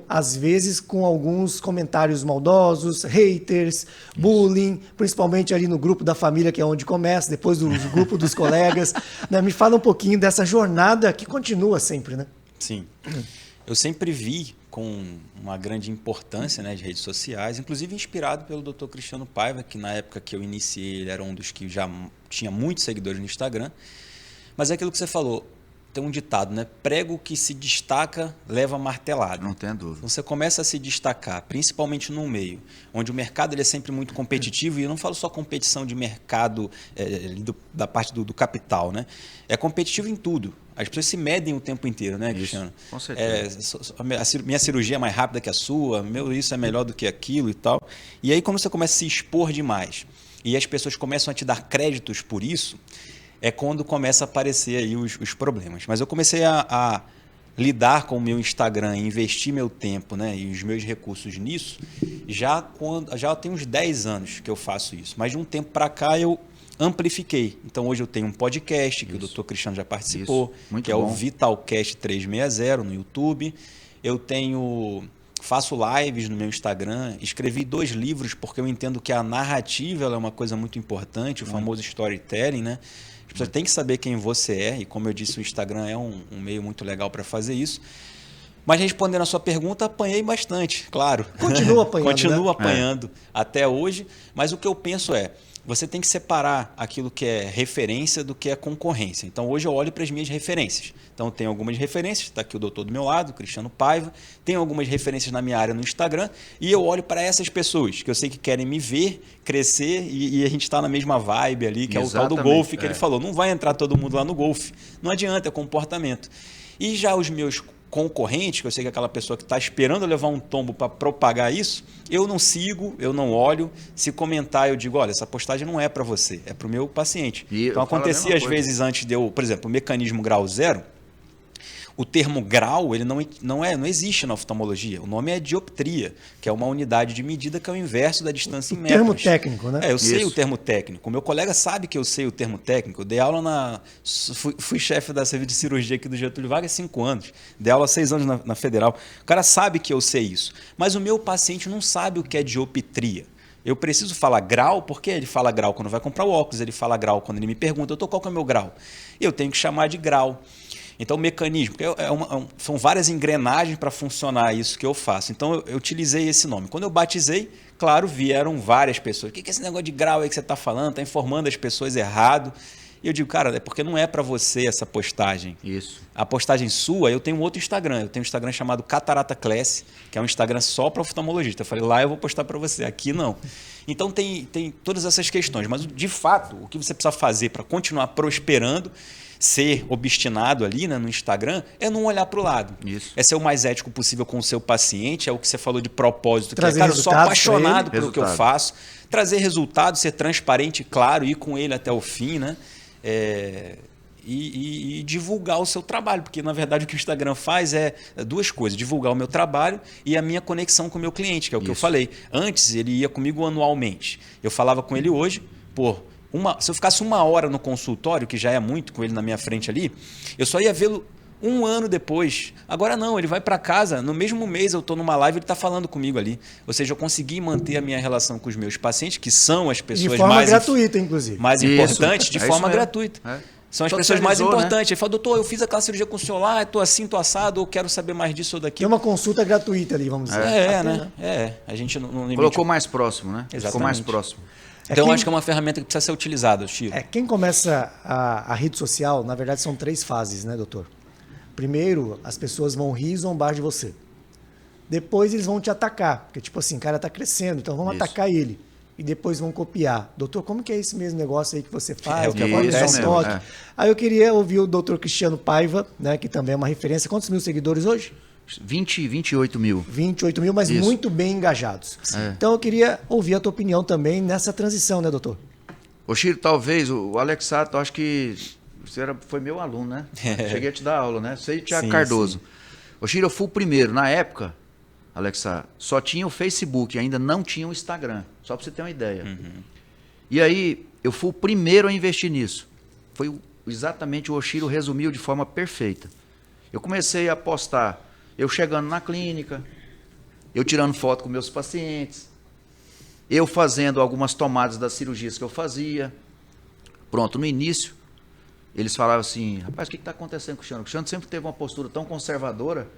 às vezes, com alguns comentários maldosos, haters, bullying, principalmente ali no grupo da família, que é onde começa, depois do grupo dos colegas. Né? Me fala um pouquinho dessa jornada que continua sempre, né? Sim. Eu sempre vi com uma grande importância, né, de redes sociais, inclusive inspirado pelo Dr. Cristiano Paiva, que na época que eu iniciei ele era um dos que já tinha muitos seguidores no Instagram. Mas é aquilo que você falou, tem um ditado, né? Prego que se destaca leva martelada. Não tenha dúvida. Então você começa a se destacar, principalmente num meio onde o mercado ele é sempre muito competitivo, e eu não falo só competição de mercado da parte do capital, né? É competitivo em tudo. As pessoas se medem o tempo inteiro, né, Cristiano? Com certeza. Minha cirurgia é mais rápida que a sua, isso é melhor do que aquilo e tal. E aí quando você começa a se expor demais e as pessoas começam a te dar créditos por isso, é quando começa a aparecer aí os problemas. Mas eu comecei a lidar com o meu Instagram, investir meu tempo, né, e os meus recursos nisso, já tem uns 10 anos que eu faço isso. Mas de um tempo para cá eu amplifiquei. Então hoje eu tenho um podcast que o Dr. Cristiano já participou, que é o Vitalcast 360 no YouTube. Eu faço lives no meu Instagram, escrevi 2 livros porque eu entendo que a narrativa ela é uma coisa muito importante, o famoso storytelling, né? As pessoas têm que saber quem você é, e como eu disse, o Instagram é um meio muito legal para fazer isso. Mas respondendo a sua pergunta, apanhei bastante, claro. Continua apanhando, Continuo apanhando até hoje, mas o que eu penso você tem que separar aquilo que é referência do que é concorrência. Então, hoje eu olho para as minhas referências. Então, tem algumas referências, está aqui o doutor do meu lado, Cristiano Paiva, tem algumas referências na minha área no Instagram, e eu olho para essas pessoas, que eu sei que querem me ver crescer, e a gente está na mesma vibe ali, que é o tal do golfe, que ele falou. Não vai entrar todo mundo lá no golfe. Não adianta, é comportamento. E já os meus concorrente, que eu sei que é aquela pessoa que está esperando levar um tombo para propagar isso, eu não sigo, eu não olho. Se comentar, eu digo, olha, essa postagem não é para você, é para o meu paciente. Então acontecia às vezes antes de eu, por exemplo, o mecanismo grau zero, o termo grau ele não existe na oftalmologia. O nome é dioptria, que é uma unidade de medida que é o inverso da distância em metros. Termo técnico, né? Eu sei o termo técnico. O meu colega sabe que eu sei o termo técnico. Eu dei aula fui chefe da serviço de cirurgia aqui do Getúlio Vargas há 5 anos. Dei aula há 6 anos na Federal. O cara sabe que eu sei isso. Mas o meu paciente não sabe o que é dioptria. Eu preciso falar grau, porque ele fala grau quando vai comprar o óculos, ele fala grau quando ele me pergunta, qual que é o meu grau? Eu tenho que chamar de grau. Então, o mecanismo, são várias engrenagens para funcionar isso que eu faço. Então, eu utilizei esse nome. Quando eu batizei, claro, vieram várias pessoas. O que é esse negócio de grau aí que você está falando? Está informando as pessoas errado. E eu digo, cara, é porque não é para você essa postagem. Isso. A postagem sua, eu tenho um outro Instagram. Eu tenho um Instagram chamado Catarata Class, que é um Instagram só para oftalmologista. Eu falei, lá eu vou postar para você, aqui não. Então, tem todas essas questões. Mas, de fato, o que você precisa fazer para continuar prosperando, ser obstinado ali, né, no Instagram, é não olhar para o lado. Isso. É ser o mais ético possível com o seu paciente, é o que você falou de propósito. Trazer eu sou apaixonado pelo resultado. que eu faço. Trazer resultado, ser transparente, claro, ir com ele até o fim, né? E divulgar o seu trabalho, porque na verdade o que o Instagram faz é 2 coisas, divulgar o meu trabalho e a minha conexão com o meu cliente, que é o que eu falei. Antes ele ia comigo anualmente, eu falava com ele hoje, se eu ficasse 1 hora no consultório, que já é muito com ele na minha frente ali, eu só ia vê-lo 1 ano depois. Agora não, ele vai para casa, no mesmo mês eu estou numa live, ele está falando comigo ali. Ou seja, eu consegui manter a minha relação com os meus pacientes, que são as pessoas de forma gratuita, inclusive. mais importantes, de forma mesmo. gratuita. São as pessoas mais importantes. Ele fala, doutor, eu fiz aquela cirurgia com o senhor lá, estou assim, estou assado, ou quero saber mais disso ou daquilo. Tem uma consulta gratuita ali, vamos dizer. A gente não limite. Colocou mais próximo, né? Exatamente. Ficou mais próximo. Então, eu acho que é uma ferramenta que precisa ser utilizada, Chico. Quem começa a rede social, na verdade, são 3 fases, né, doutor? Primeiro, as pessoas vão rir e zombar de você. Depois, eles vão te atacar. Porque, tipo assim, o cara está crescendo, então vamos atacar ele. E depois vão copiar. Doutor, como que é esse mesmo negócio aí que você faz? É o que acontece mesmo. Aí eu queria ouvir o doutor Cristiano Paiva, né, que também é uma referência. Quantos mil seguidores hoje? 28 mil. 28 mil, mas muito bem engajados. Então eu queria ouvir a tua opinião também nessa transição, né, doutor? Ô, Chiro, talvez, o Alexato, acho que você foi meu aluno, né? Cheguei a te dar aula, né? Você e o Thiago Cardoso. Sim. Ô, Chiro, eu fui o primeiro. Na época, Alexa, só tinha o Facebook, ainda não tinha o Instagram. Só para você ter uma ideia. E aí, eu fui o primeiro a investir nisso. Foi exatamente o Oshiro resumiu de forma perfeita. Eu comecei a postar, eu chegando na clínica, eu tirando foto com meus pacientes, eu fazendo algumas tomadas das cirurgias que eu fazia. Pronto, no início, eles falavam assim, rapaz, o que está acontecendo com o Cristiano? O Cristiano sempre teve uma postura tão conservadora.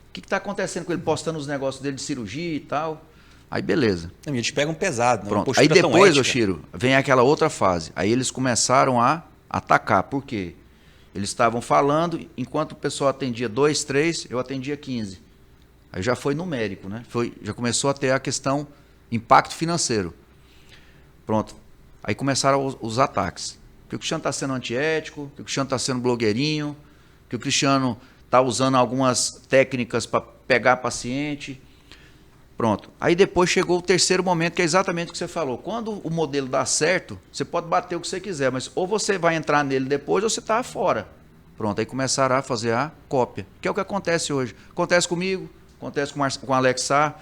O que está acontecendo com ele postando os negócios dele de cirurgia e tal? Aí beleza. Eles pegam pesado, né? Pronto. Aí depois, Oshiro, vem aquela outra fase. Aí eles começaram a atacar. Por quê? Eles estavam falando, enquanto o pessoal atendia 2, 3, eu atendia 15. Aí já foi numérico, né? Já começou a ter a questão impacto financeiro. Pronto. Aí começaram os ataques. Que o Cristiano está sendo antiético, que o Cristiano está sendo blogueirinho, que o Cristiano está usando algumas técnicas para pegar paciente. Pronto. Aí depois chegou o terceiro momento, que é exatamente o que você falou. Quando o modelo dá certo, você pode bater o que você quiser, mas ou você vai entrar nele depois ou você está fora. Pronto, aí começaram a fazer a cópia, que é o que acontece hoje. Acontece comigo, acontece com o Alex Sá.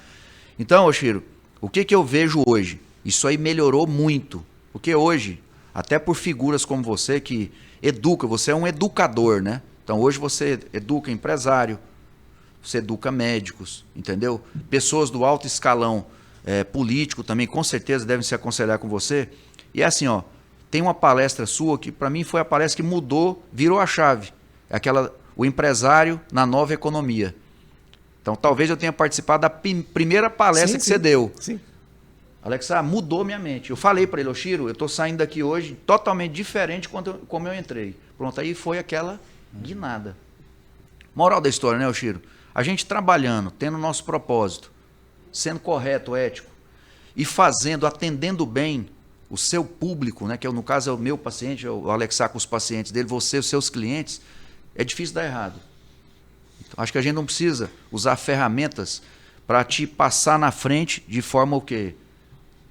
Então, Oshiro, o que eu vejo hoje? Isso aí melhorou muito, porque hoje, até por figuras como você que educa, você é um educador, né? Então hoje você educa empresário, você educa médicos, entendeu? Pessoas do alto escalão político também, com certeza, devem se aconselhar com você. E é assim, ó, tem uma palestra sua que para mim foi a palestra que mudou, virou a chave. É o empresário na nova economia. Então talvez eu tenha participado da primeira palestra que você deu. Sim. Alexa, mudou minha mente. Eu falei para ele, Oshiro, eu estou saindo daqui hoje totalmente diferente como eu entrei. Pronto, aí foi aquela guinada. Moral da história, né, Oshiro? A gente trabalhando, tendo nosso propósito, sendo correto, ético, e fazendo, atendendo bem o seu público, né, que no caso é o meu paciente, o Alexa com os pacientes dele, você, os seus clientes, é difícil dar errado. Então, acho que a gente não precisa usar ferramentas para te passar na frente de forma o quê?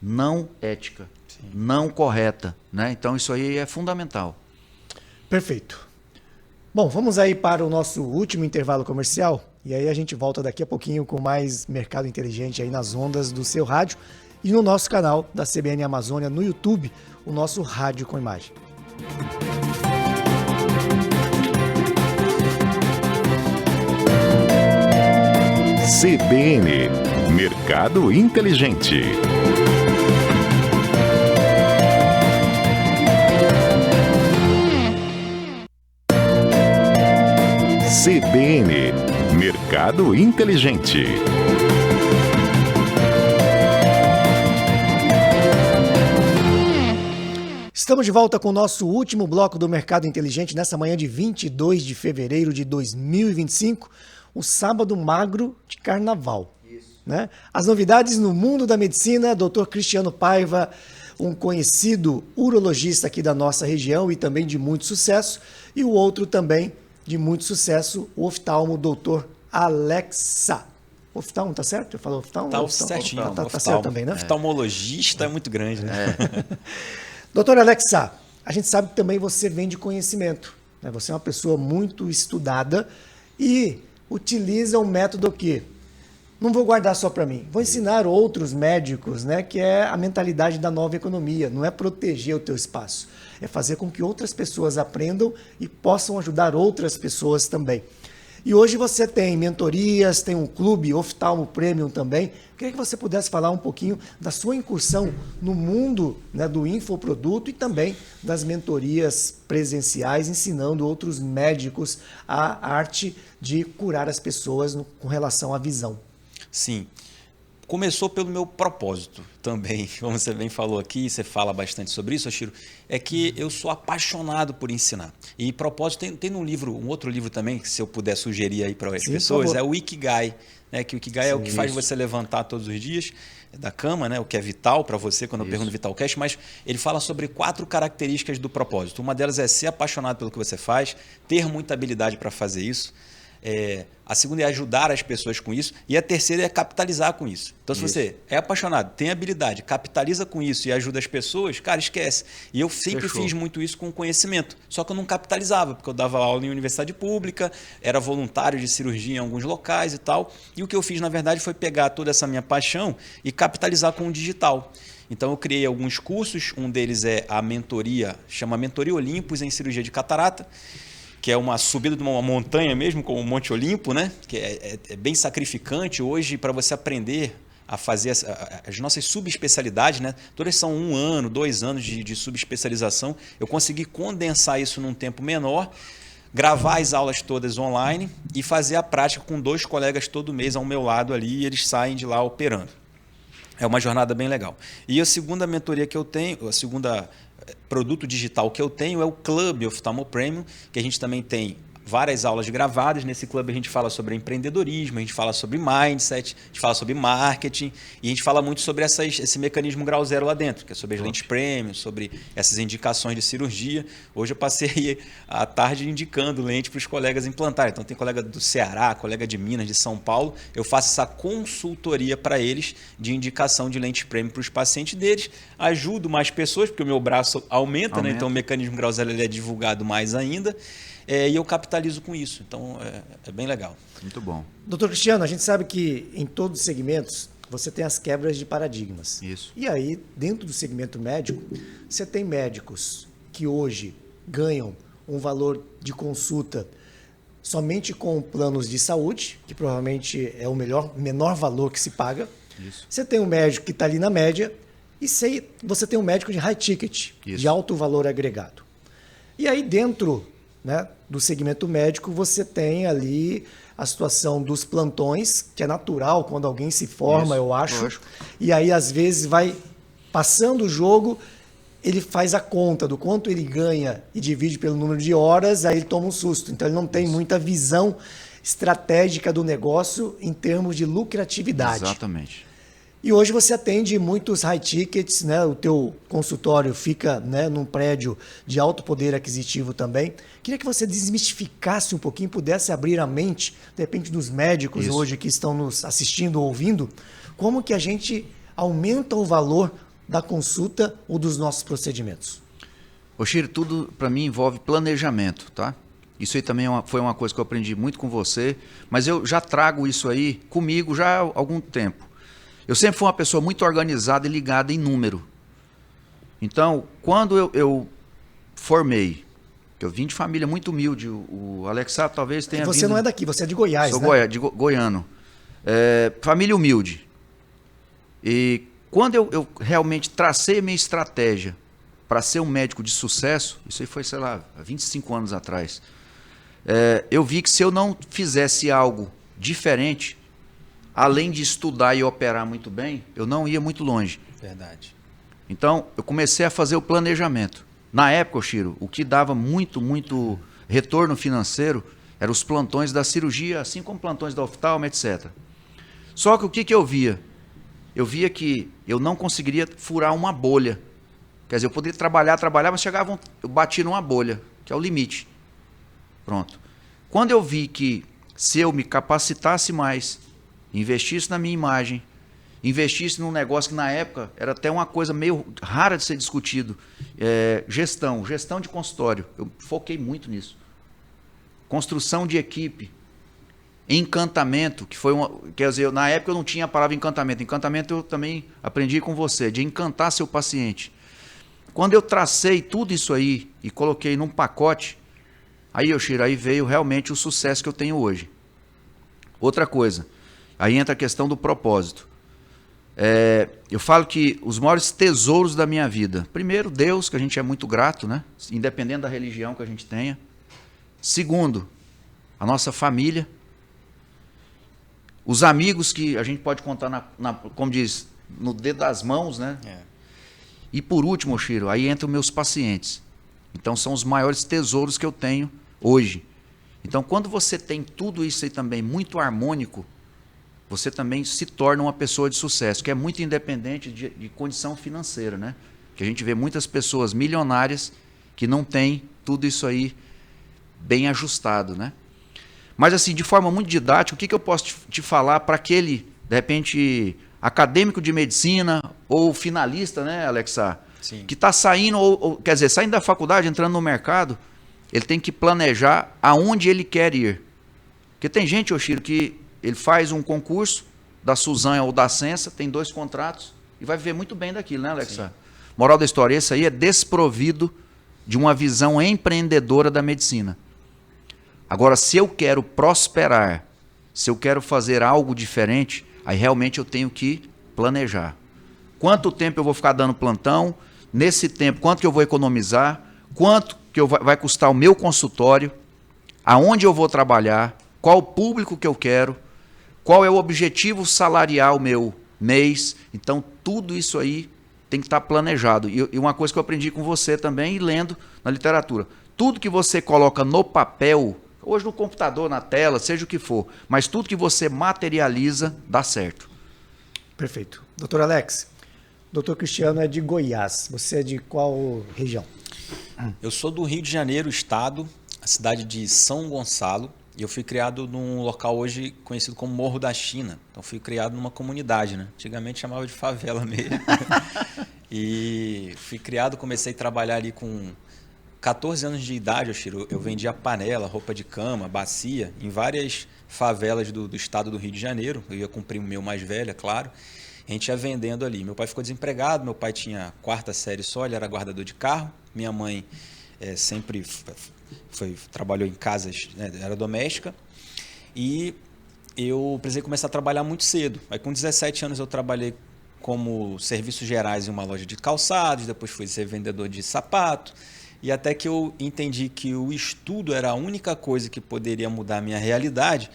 Não ética, sim, não correta, né? Então isso aí é fundamental. Perfeito. Bom, vamos aí para o nosso último intervalo comercial e aí a gente volta daqui a pouquinho com mais Mercado Inteligente aí nas ondas do seu rádio e no nosso canal da CBN Amazônia no YouTube, o nosso Rádio com Imagem. CBN, Mercado Inteligente. CBN, Mercado Inteligente. Estamos de volta com o nosso último bloco do Mercado Inteligente nessa manhã de 22 de fevereiro de 2025, o sábado magro de carnaval. Isso. Né? As novidades no mundo da medicina, Dr. Cristiano Paiva, um conhecido urologista aqui da nossa região e também de muito sucesso, e o outro também de muito sucesso, o oftalmo Dr. Alex Sá. Oftalmo, tá certo? Eu falo oftalmo? Tá certinho. Tá certo também, né? Oftalmologista é muito grande, né? Dr. Alex Sá, a gente sabe que também você vem de conhecimento, né? Você é uma pessoa muito estudada e utiliza um método que não vou guardar só para mim, vou ensinar outros médicos, né? Que é a mentalidade da nova economia, não é proteger o teu espaço, é fazer com que outras pessoas aprendam e possam ajudar outras pessoas também. E hoje você tem mentorias, tem um clube Oftalmo Premium também. Queria que você pudesse falar um pouquinho da sua incursão no mundo, né, do infoproduto e também das mentorias presenciais, ensinando outros médicos a arte de curar as pessoas com relação à visão. Sim. Começou pelo meu propósito também, como você bem falou aqui, você fala bastante sobre isso, Oshiro, é que eu sou apaixonado por ensinar. E propósito, tem um livro, um outro livro também, que se eu puder sugerir aí para as pessoas, é o Ikigai, né? Que o Ikigai é o que faz você levantar todos os dias da cama, né? O que é vital para você, quando eu pergunto Vitalcast, mas ele fala sobre 4 características do propósito. Uma delas é ser apaixonado pelo que você faz, ter muita habilidade para fazer isso. A segunda é ajudar as pessoas com isso. E a terceira é capitalizar com isso. Então, se você é apaixonado, tem habilidade, capitaliza com isso e ajuda as pessoas, cara, esquece. E eu sempre fiz muito isso com conhecimento. Só que eu não capitalizava, porque eu dava aula em universidade pública, era voluntário de cirurgia em alguns locais e tal. E o que eu fiz, na verdade, foi pegar toda essa minha paixão e capitalizar com o digital. Então, eu criei alguns cursos. Um deles é a mentoria, chama Mentoria Olympus em Cirurgia de Catarata, que é uma subida de uma montanha mesmo, como o Monte Olimpo, né? Que é bem sacrificante hoje para você aprender a fazer as nossas subespecialidades, né? Todas são 1 ano, 2 anos de subespecialização. Eu consegui condensar isso num tempo menor, gravar as aulas todas online e fazer a prática com 2 colegas todo mês ao meu lado ali e eles saem de lá operando. É uma jornada bem legal. E a segunda mentoria que eu tenho, a segunda produto digital que eu tenho é o Club Oftalmo Premium, que a gente também tem várias aulas gravadas. Nesse clube a gente fala sobre empreendedorismo, a gente fala sobre mindset, a gente fala sobre marketing e a gente fala muito sobre esse mecanismo grau zero lá dentro, que é sobre as lentes premium, sobre essas indicações de cirurgia. Hoje eu passei a tarde indicando lente para os colegas implantarem. Então tem colega do Ceará, colega de Minas, de São Paulo. Eu faço essa consultoria para eles de indicação de lente premium para os pacientes deles. Ajudo mais pessoas, porque o meu braço aumenta. Né? Então o mecanismo grau zero ele é divulgado mais ainda. E eu capitalizo com isso. Então, é bem legal. Muito bom. Doutor Cristiano, a gente sabe que em todos os segmentos você tem as quebras de paradigmas. Isso. E aí, dentro do segmento médico, você tem médicos que hoje ganham um valor de consulta somente com planos de saúde, que provavelmente é o menor valor que se paga. Isso. Você tem um médico que está ali na média e você tem um médico de high ticket, Isso. de alto valor agregado. E aí, dentro, né, do segmento médico, você tem ali a situação dos plantões, que é natural quando alguém se forma, Isso, eu acho. lógico. E aí, às vezes, vai passando o jogo, ele faz a conta do quanto ele ganha e divide pelo número de horas, aí ele toma um susto. Então, ele não tem muita visão estratégica do negócio em termos de lucratividade. Exatamente. E hoje você atende muitos high tickets, né? O teu consultório fica, né, num prédio de alto poder aquisitivo também. Queria que você desmistificasse um pouquinho, pudesse abrir a mente, de repente, dos médicos Isso. hoje que estão nos assistindo ou ouvindo, como que a gente aumenta o valor da consulta ou dos nossos procedimentos. Ô Chiro, tudo para mim envolve planejamento, tá? Isso aí também foi uma coisa que eu aprendi muito com você, mas eu já trago isso aí comigo já há algum tempo. Eu sempre fui uma pessoa muito organizada e ligada em número. Então, quando eu formei, eu vim de família muito humilde, o Alexá talvez tenha Você vindo... não é daqui, você é de Goiás, Sou né? goiano. Família humilde. E quando eu realmente tracei a minha estratégia para ser um médico de sucesso, isso aí foi, sei lá, há 25 anos atrás, eu vi que se eu não fizesse algo diferente, além de estudar e operar muito bem, eu não ia muito longe. Verdade. Então, eu comecei a fazer o planejamento. Na época, Chiro, o que dava muito retorno financeiro eram os plantões da cirurgia, assim como plantões da oftalmo, etc. Só que o que eu via? Eu via que eu não conseguiria furar uma bolha. Quer dizer, eu poderia trabalhar, mas eu bati numa bolha, que é o limite. Pronto. Quando eu vi que se eu me capacitasse mais, investisse na minha imagem, investisse num negócio que na época era até uma coisa meio rara de ser discutido, gestão de consultório. Eu foquei muito nisso. Construção de equipe, encantamento, que foi quer dizer, na época eu não tinha a palavra encantamento. Encantamento eu também aprendi com você, de encantar seu paciente. Quando eu tracei tudo isso aí e coloquei num pacote, aí veio realmente o sucesso que eu tenho hoje. Outra coisa, aí entra a questão do propósito. Eu falo que os maiores tesouros da minha vida, primeiro, Deus, que a gente é muito grato, né? Independente da religião que a gente tenha. Segundo, a nossa família. Os amigos que a gente pode contar, como diz, no dedo das mãos, né? E por último, Chiro, aí entram meus pacientes. Então são os maiores tesouros que eu tenho hoje. Então quando você tem tudo isso aí também muito harmônico, você também se torna uma pessoa de sucesso, que é muito independente de condição financeira, né? Que a gente vê muitas pessoas milionárias que não têm tudo isso aí bem ajustado, né? Mas assim, de forma muito didática, o que eu posso te falar para aquele, de repente, acadêmico de medicina ou finalista, né, Alexá? Sim. Que está saindo, quer dizer, saindo da faculdade, entrando no mercado, ele tem que planejar aonde ele quer ir. Porque tem gente, Chiro, que ele faz um concurso da Suzano ou da Sensa, tem 2 contratos e vai viver muito bem daquilo, né, Alexá? Moral da história, esse aí é desprovido de uma visão empreendedora da medicina. Agora, se eu quero prosperar, se eu quero fazer algo diferente, aí realmente eu tenho que planejar. Quanto tempo eu vou ficar dando plantão? Nesse tempo, quanto que eu vou economizar? Quanto que vai custar o meu consultório? Aonde eu vou trabalhar? Qual o público que eu quero? Qual é o objetivo salarial meu mês? Então, tudo isso aí tem que estar planejado. E uma coisa que eu aprendi com você também e lendo na literatura, tudo que você coloca no papel, hoje no computador, na tela, seja o que for, mas tudo que você materializa dá certo. Perfeito. Doutor Alex, doutor Cristiano é de Goiás. Você é de qual região? Eu sou do Rio de Janeiro, estado, a cidade de São Gonçalo. E eu fui criado num local hoje conhecido como Morro da China. Então fui criado numa comunidade, né? Antigamente chamava de favela mesmo. E fui criado, comecei a trabalhar ali com 14 anos de idade, Oshiro. Eu vendia panela, roupa de cama, bacia, em várias favelas do estado do Rio de Janeiro. Eu ia com o primo meu mais velho, é claro. A gente ia vendendo ali. Meu pai ficou desempregado, meu pai tinha 4ª série só, ele era guardador de carro. Minha mãe sempre trabalhou em casas, né, era doméstica. E eu precisei começar a trabalhar muito cedo. Aí com 17 anos eu trabalhei como serviços gerais em uma loja de calçados, depois fui ser vendedor de sapato. E até que eu entendi que o estudo era a única coisa que poderia mudar a minha realidade.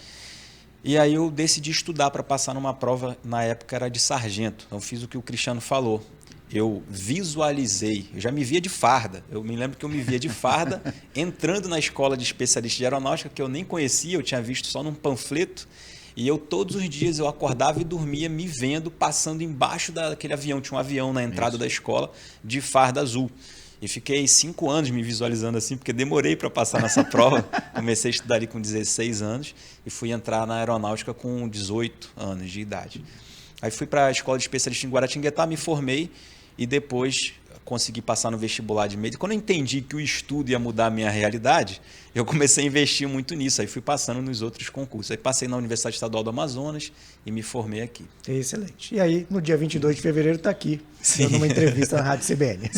E aí eu decidi estudar para passar numa prova, na época era de sargento. Então fiz o que o Cristiano falou. Eu visualizei, eu já me via de farda. Eu me lembro que eu me via de farda entrando na escola de especialista de aeronáutica, que eu nem conhecia, eu tinha visto só num panfleto. E eu todos os dias eu acordava e dormia me vendo passando embaixo daquele avião. Tinha um avião na entrada da escola de farda azul. E fiquei 5 anos me visualizando assim, porque demorei para passar nessa prova. Comecei a estudar ali com 16 anos e fui entrar na aeronáutica com 18 anos de idade. Aí fui para a escola de especialista em Guaratinguetá, me formei e depois consegui passar no vestibular de medicina. Quando eu entendi que o estudo ia mudar a minha realidade, eu comecei a investir muito nisso. Aí fui passando nos outros concursos. Aí passei na Universidade Estadual do Amazonas e me formei aqui. Excelente. E aí, no dia 22 de fevereiro, está aqui, Sim. dando uma entrevista na Rádio CBN.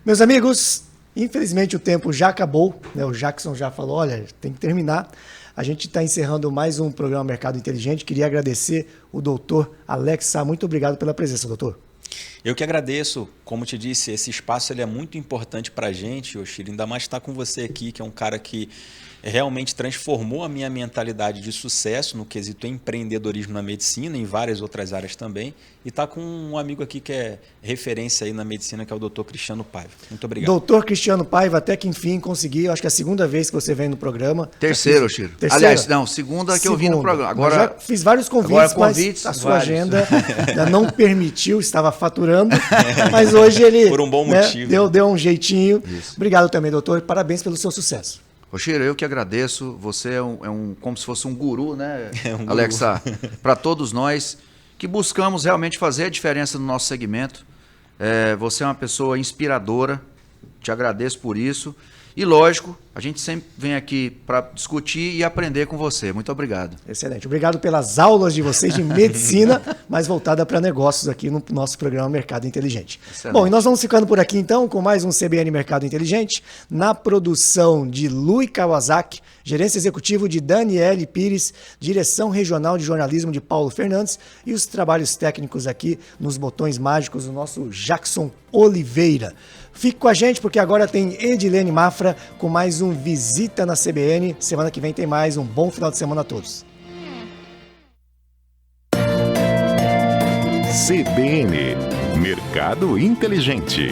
Meus amigos, infelizmente o tempo já acabou, né? O Jackson já falou, olha, tem que terminar. A gente está encerrando mais um programa Mercado Inteligente. Queria agradecer o doutor Alex Sá. Muito obrigado pela presença, doutor. Eu que agradeço, como te disse, esse espaço ele é muito importante para a gente, Oshiro, ainda mais estar com você aqui, que é um cara que realmente transformou a minha mentalidade de sucesso no quesito empreendedorismo na medicina, em várias outras áreas também, e estar com um amigo aqui que é referência aí na medicina, que é o doutor Cristiano Paiva. Muito obrigado. Doutor Cristiano Paiva, até que enfim consegui, acho que é a segunda vez que você vem no programa. Terceiro, Chiro. Aliás, não, segunda que eu vim no programa. Agora, já fiz vários convites, mas a sua agenda não permitiu, estava faturando, mas hoje ele por um bom motivo. Deu um jeitinho. Isso. Obrigado também, doutor, parabéns pelo seu sucesso. Oshiro, eu que agradeço. Você é como se fosse um guru, né, guru. Alexa? Para todos nós que buscamos realmente fazer a diferença no nosso segmento. Você é uma pessoa inspiradora. Te agradeço por isso. E, lógico, a gente sempre vem aqui para discutir e aprender com você. Muito obrigado. Excelente. Obrigado pelas aulas de vocês de medicina, mas voltada para negócios aqui no nosso programa Mercado Inteligente. Excelente. Bom, e nós vamos ficando por aqui então com mais um CBN Mercado Inteligente, na produção de Lui Kawasaki, gerência executivo de Daniele Pires, direção regional de jornalismo de Paulo Fernandes e os trabalhos técnicos aqui nos botões mágicos do nosso Jackson Oliveira. Fique com a gente porque agora tem Edilene Mafra com mais um Visita na CBN. Semana que vem tem mais. Um bom final de semana a todos. CBN Mercado Inteligente.